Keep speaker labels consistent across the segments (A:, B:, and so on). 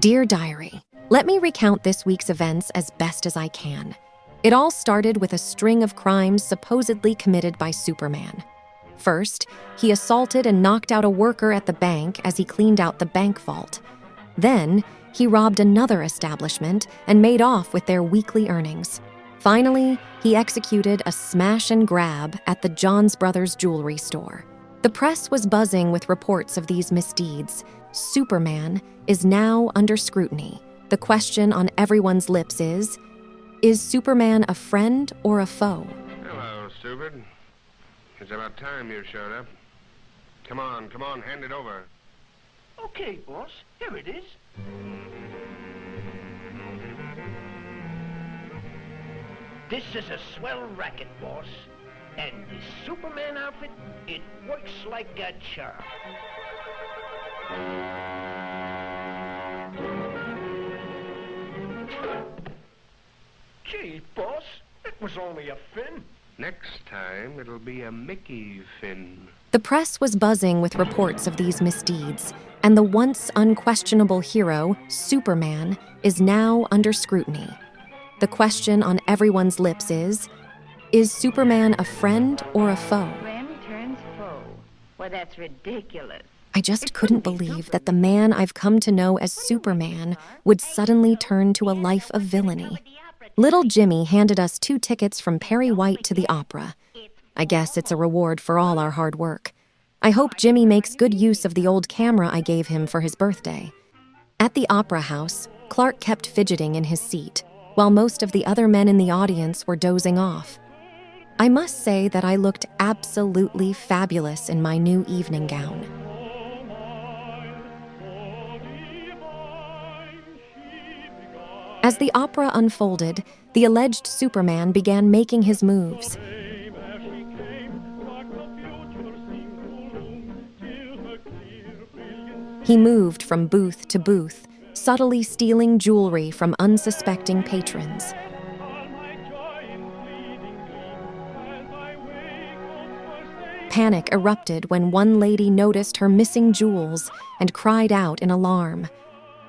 A: Dear Diary, let me recount this week's events as best as I can. It all started with a string of crimes supposedly committed by Superman. First, he assaulted and knocked out a worker at the bank as he cleaned out the bank vault. Then, he robbed another establishment and made off with their weekly earnings. Finally, he executed a smash and grab at the Johns Brothers jewelry store. The press was buzzing with reports of these misdeeds. Superman is now under scrutiny. The question on everyone's lips is Superman a friend or a foe?
B: Hello, stupid. It's about time you showed up. Come on, hand it over.
C: Okay, boss. Here it is. This is a swell racket, boss. And this Superman outfit, it works like a charm. Gee, boss, it was only a fin.
B: Next time, it'll be a Mickey fin.
A: The press was buzzing with reports of these misdeeds, and the once unquestionable hero, Superman, is now under scrutiny. The question on everyone's lips is Superman a friend or a foe?
D: Friend turns foe. Well, that's ridiculous.
A: I just couldn't believe that the man I've come to know as Superman would suddenly turn to a life of villainy. Little Jimmy handed us 2 tickets from Perry White to the opera. I guess it's a reward for all our hard work. I hope Jimmy makes good use of the old camera I gave him for his birthday. At the opera house, Clark kept fidgeting in his seat, while most of the other men in the audience were dozing off. I must say that I looked absolutely fabulous in my new evening gown. As the opera unfolded, the alleged Superman began making his moves. He moved from booth to booth, subtly stealing jewelry from unsuspecting patrons. Panic erupted when one lady noticed her missing jewels and cried out in alarm.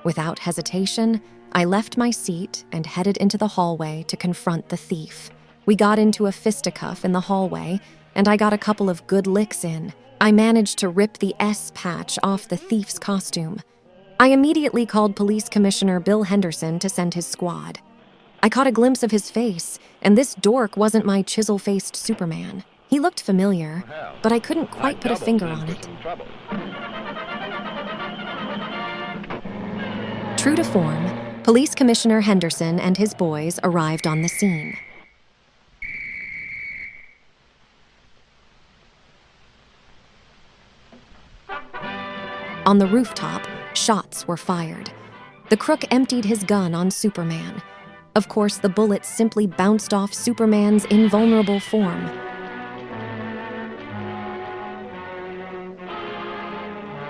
A: Without hesitation, I left my seat and headed into the hallway to confront the thief. We got into a fisticuff in the hallway, and I got a couple of good licks in. I managed to rip the S patch off the thief's costume. I immediately called Police Commissioner Bill Henderson to send his squad. I caught a glimpse of his face, and this dork wasn't my chisel-faced Superman. He looked familiar, but I couldn't quite put a finger on it. True to form, Police Commissioner Henderson and his boys arrived on the scene. On the rooftop, shots were fired. The crook emptied his gun on Superman. Of course, the bullets simply bounced off Superman's invulnerable form.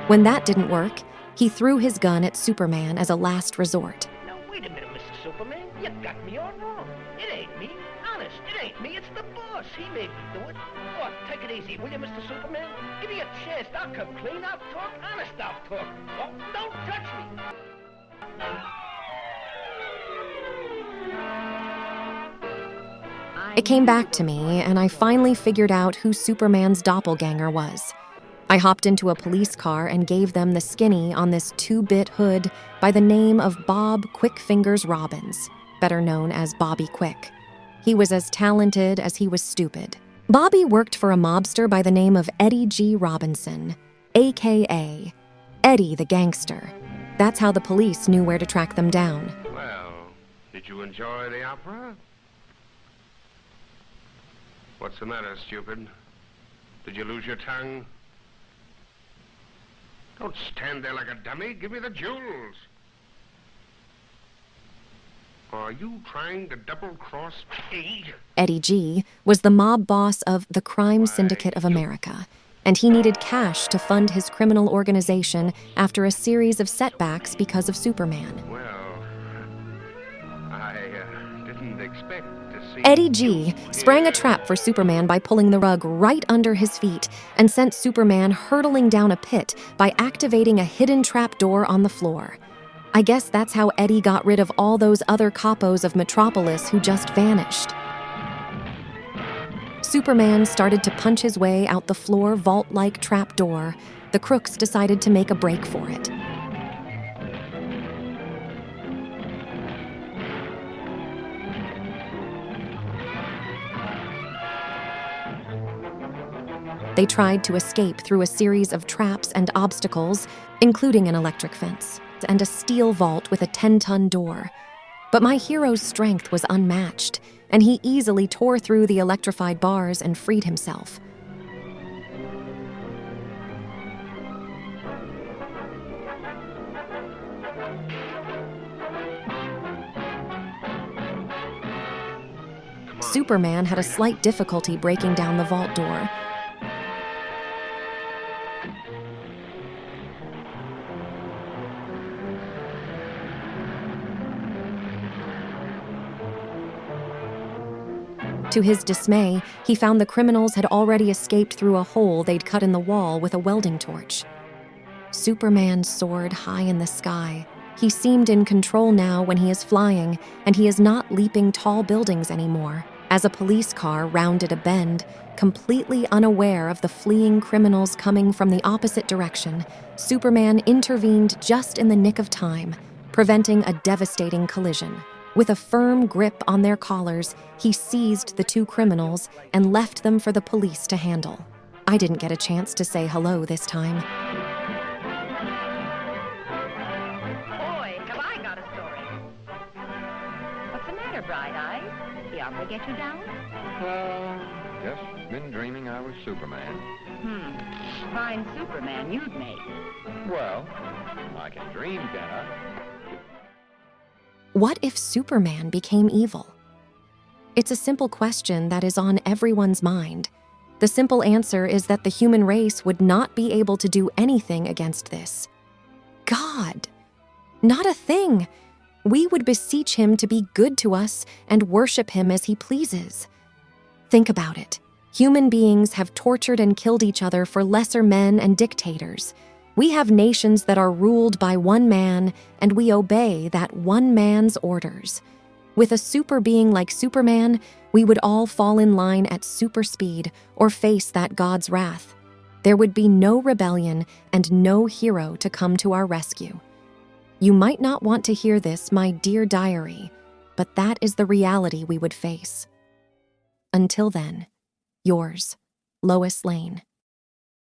A: When that didn't work, he threw his gun at Superman as a last resort.
C: Now, wait a minute, Mr. Superman. You got me all wrong. It ain't me. Honest, it ain't me. It's the boss. He made me do it. Oh, take it easy, will you, Mr. Superman? Give me a chance. I'll come clean. I'll talk. Honest, I'll talk. Oh, don't touch me.
A: It came back to me, and I finally figured out who Superman's doppelganger was. I hopped into a police car and gave them the skinny on this 2-bit hood by the name of Bob Quickfingers Robbins, better known as Bobby Quick. He was as talented as he was stupid. Bobby worked for a mobster by the name of Eddie G. Robinson, a.k.a. Eddie the Gangster. That's how the police knew where to track them down.
B: Well, did you enjoy the opera? What's the matter, stupid? Did you lose your tongue? Don't stand there like a dummy. Give me the jewels. Are you trying to double-cross me?
A: Eddie G. was the mob boss of the Crime Syndicate of America, and he needed cash to fund his criminal organization after a series of setbacks because of Superman.
B: Well, I didn't expect to see...
A: Eddie G. sprang a trap for Superman by pulling the rug right under his feet and sent Superman hurtling down a pit by activating a hidden trap door on the floor. I guess that's how Eddie got rid of all those other capos of Metropolis who just vanished. Superman started to punch his way out the floor vault-like trapdoor. The crooks decided to make a break for it. They tried to escape through a series of traps and obstacles, including an electric fence and a steel vault with a 10-ton door. But my hero's strength was unmatched, and he easily tore through the electrified bars and freed himself. Superman had a slight difficulty breaking down the vault door. To his dismay, he found the criminals had already escaped through a hole they'd cut in the wall with a welding torch. Superman soared high in the sky. He seemed in control now when he is flying, and he is not leaping tall buildings anymore. As a police car rounded a bend, completely unaware of the fleeing criminals coming from the opposite direction, Superman intervened just in the nick of time, preventing a devastating collision. With a firm grip on their collars, he seized the two criminals and left them for the police to handle. I didn't get a chance to say hello this time.
D: Boy, have I got a story. What's the matter, Bright Eyes? The opera get you down?
E: Just been dreaming I was Superman.
D: Fine Superman you'd make.
E: Well, I can dream, can I?
A: What if Superman became evil? It's a simple question that is on everyone's mind. The simple answer is that the human race would not be able to do anything against this. God, not a thing. We would beseech him to be good to us and worship him as he pleases. Think about it. Human beings have tortured and killed each other for lesser men and dictators. We have nations that are ruled by one man, and we obey that one man's orders. With a super being like Superman, we would all fall in line at super speed or face that God's wrath. There would be no rebellion and no hero to come to our rescue. You might not want to hear this, my dear diary, but that is the reality we would face. Until then, yours, Lois Lane.